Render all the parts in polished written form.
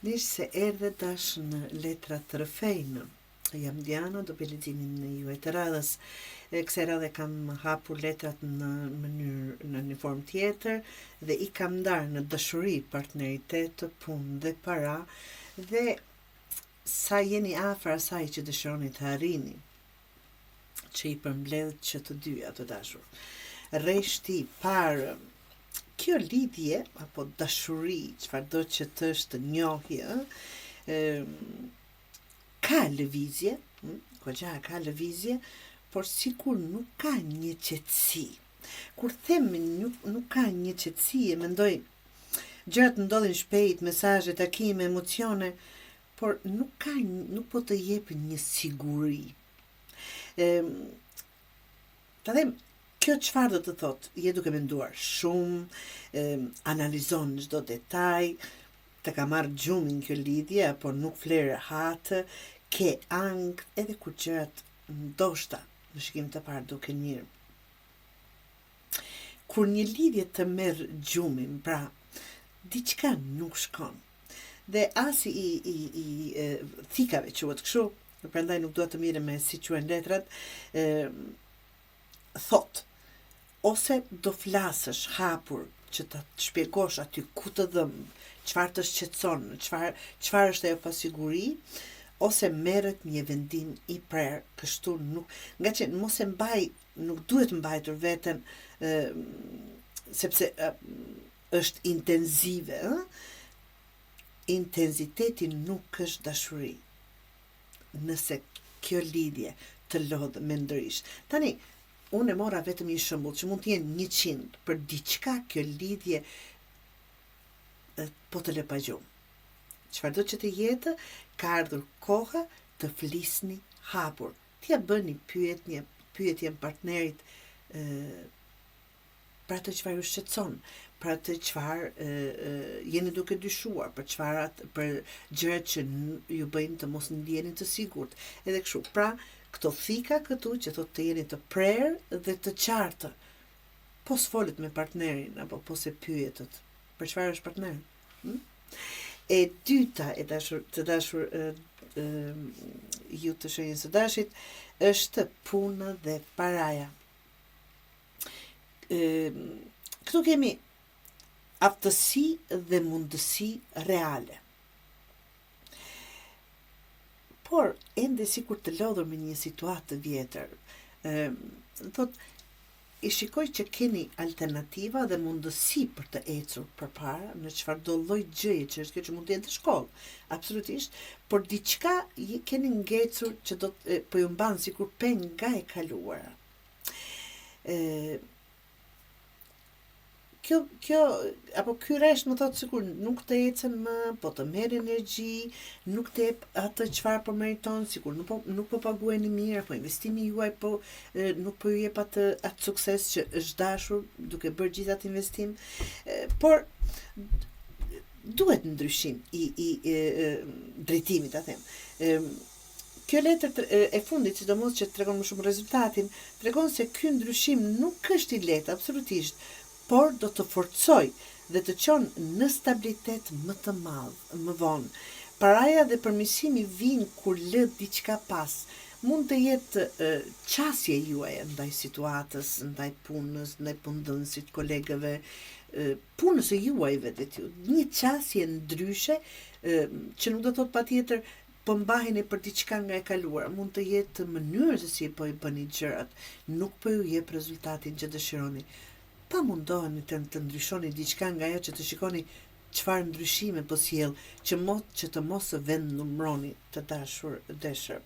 Nish se erdhe tash në letra të rëfejnë. Jam Diana, do për leximin në juaj të radhës. Kësaj radhe kam hapur letrat në mënyrë në një formë tjetër dhe i kam ndarë në dashuri, partneritet, punë dhe para dhe sa jeni afër asaj që dëshironi të arrini, që i përmbledh që të dyja të dashur. Rreshti i parë, kjo lidhje apo dashuri, çfarëdo që të është njohje, ka lëvizje, goxha ka lëvizje, por sikur nuk ka një qetësi. Kur them nuk ka një qetësi, e mendoj gjërat ndodhin shpejt, mesazhe, takime, emocione, por nuk po të jep një siguri. Ta them, kjo çfarë do të thotë? Je duke menduar shumë, analizon çdo detaj, të ka marrë gjumin kjo lidhje, apo nuk flerë hatë, ke angth, edhe kur gjërat ndoshta në shikim të parë duke mirë. Kur një lidhje të merr gjumin, pra diçka nuk shkon. Dhe as i thikave quhet kështu, prandaj nuk dua të mirë me si quhen letrat, thot, ose do flasësh hapur që ta shpjegosh aty ku të dhëm, çfarë të shqetëson, çfarë është ajo pasiguri, ose merret një vendim i prerë, kështu nuk, nga që mos e mbaj, nuk duhet mbajtur veten, sepse është intenzive, intenziteti nuk është dashuri. Nëse kjo lidhje të lodh mendërisht. Tani, unë e mora vetëm një shembull që mund të jenë 100, për diçka kjo lidhje po të lë pa gjumë. Çfarëdo që të jetë, ka ardhur koha të flisni hapur. T'ja bëni pyetje partnerit për atë çfarë ju shqetëson, për atë çfarë jeni duke dyshuar, për gjërat që ju bëjnë të mos ndjeni të sigurt. Edhe kështu. Pra, këto thika këtu që thotë të jeni të prerë dhe të qartë. Po s'folet me partnerin apo po se pyetët. Për çfarë është partneri? E dyta të dashur ju të shenjës së dashit është puna dhe paraja. Këtu kemi aftësi dhe mundësi reale. Por, ende sikur të lodhur me një situatë të vjetër, thot, i shikoj që keni alternativa dhe mundësi për të ecur përpara në çfarëdo lloj gjëje që është kjo që mund të jetë në shkollë, absolutisht, por diçka keni ngecur që po ju mban sikur peng nga e kaluara. Ky rresht më thotë sikur nuk të ecën më, po të merr energji, nuk të jep atë çfarë po meriton, sikur nuk po paguheni mirë, apo investimi juaj nuk po ju jep atë sukses që është dashur duke bërë gjithë atë investim, por duhet ndryshim i drejtimit, ta them. Kjo letër e fundit, sidomos që tregon më shumë rezultatin, tregon se ky ndryshim nuk është i lehtë absolutisht, por do të forcoj dhe të qonë në stabilitet më të madh, më vonë. Paraja dhe përmirësimi vijnë kur lë diçka pas. Mund të jetë qasje juaj ndaj situatës, ndaj punës, ndaj punëdhënësit, kolegëve, punës e juaj vetë ju. Një qasje ndryshe që nuk do thotë patjetër po mbaheni për diçka nga e kaluara. Mund të jetë mënyrë se si po i bëni gjërat, nuk po ju jep rezultatin që dëshironi. Pa mundoheni të ndryshoni diçka nga ajo që të shikoni çfarë ndryshime po sjell, që të mos vend numroni të dashur deshër.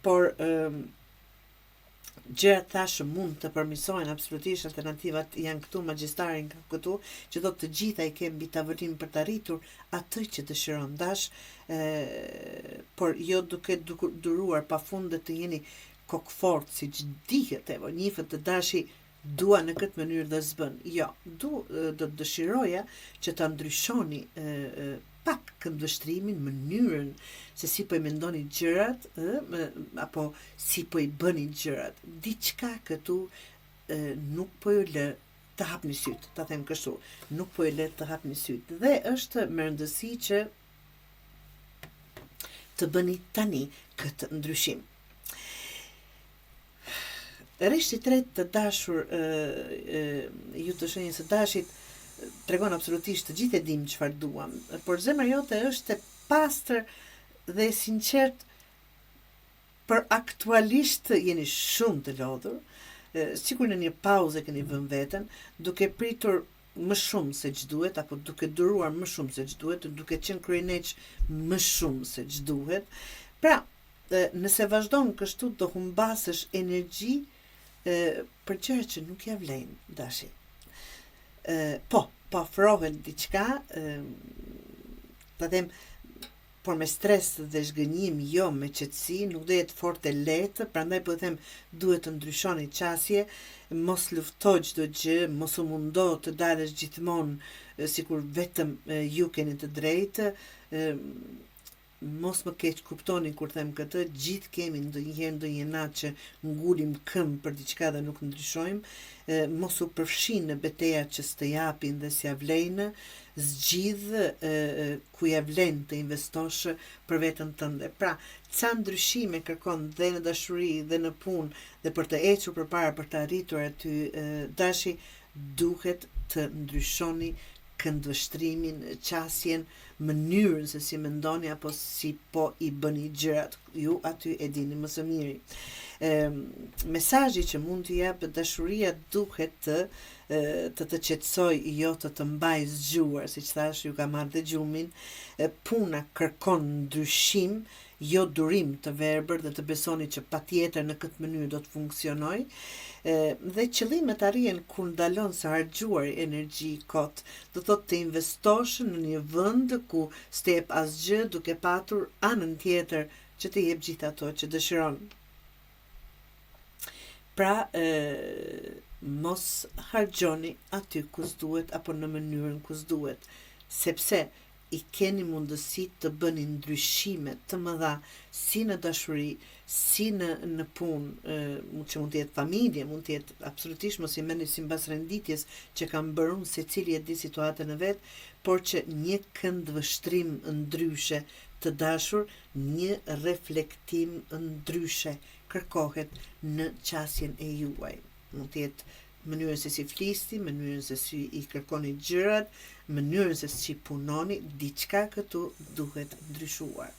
Por gjërat thashë mund të përmirësohen absolutisht, alternativat janë këtu, magjistarin këtu, që do të gjitha i kemë mbi tavolinë për të arritur atë që dëshiron dash, por jo duke duruar pafund dhe të jeni kokfort, siç dihet, njifët të dashi dua në këtë mënyrë dhe s'bën. Jo, do të dëshiroja që ta ndryshoni pak këndvështrimin, mënyrën se si po i mendoni gjërat, apo si po i bëni gjërat. Diçka këtu nuk po ju lë të hapni syt, ta them kështu, nuk po e le të hapni syt. Dhe është me rëndësi që të bëni tani këtë ndryshim. Rishti i tretë të dashur, ju të shenjës së dashit, tregon absolutisht të gjithë e dim çfarë duam, por zemra jote është e pastër dhe e sinqert, për aktualisht jeni shumë të lodhur, sikur në një pauzë keni vënë veten, duke pritur më shumë se ç'duhet, apo duke duruar më shumë se ç'duhet, duke qenë kryeneq më shumë se ç'duhet. Pra, nëse vazhdon kështu do humbasësh energji për gjëra që nuk ja vlejnë, dashi. Po ofrohet diçka, ta them, por me stres dhe zhgënjim, jo me qetësi, nuk do jetë fort e lehtë, prandaj po them duhet të ndryshoni qasje, mos lufto çdo gjë, mos u mundo të dalësh gjithmonë sikur vetëm ju keni të drejtë. Mos më keq kuptoni kur them këtë, gjithë kemi ndonjëherë natë që ngulim këmbë për diçka dhe nuk ndryshojmë. Mos u përfshin në betejat që s'të japin dhe s'ja vlejnë, zgjidh ku ja vlen të investosh për veten tënde. Pra, ca ndryshime kërkon dhe në dashuri dhe në punë dhe për të ecur përpara për të arritur aty, dashi, duhet të ndryshoni këndvështrimin, qasjen, mënyrën se si mendoni apo si po i bëni gjërat. Ju aty e dini më së miri. Mesazhi që mund t'ju jap dashuria duhet të qetësoj, jo të mbaj zgjuar, siç thash, ju ka marrë dhe gjumin. Puna kërkon ndryshim, jo durim të verbër, dhe të besoni që patjetër në këtë mënyrë do të funksionoj. Dhe qëllimet arrihen kur ndalon së harxhuar energji kot, do thotë të investosh në një vend ku s'të jep asgjë, duke patur anën tjetër që të jep gjithë ato që dëshiron. Pra, mos harxhoni aty ku s'duhet apo në mënyrën ku s'duhet, sepse i keni mundësi të bëni ndryshime të mëdha si në dashuri, si në punë, që mund të jetë familje, mund të jetë absolutisht, mos i merrni si mbas renditjes që kam bërë unë, secili e di situatën e vet, por që një këndvështrim ndryshe të dashur, një reflektim ndryshe kërkohet në qasjen e juaj. Mund të jetë mënyrën se si flisni, mënyrën se si i kërkoni gjërat, mënyrën se si punoni, diçka këtu duhet ndryshuar.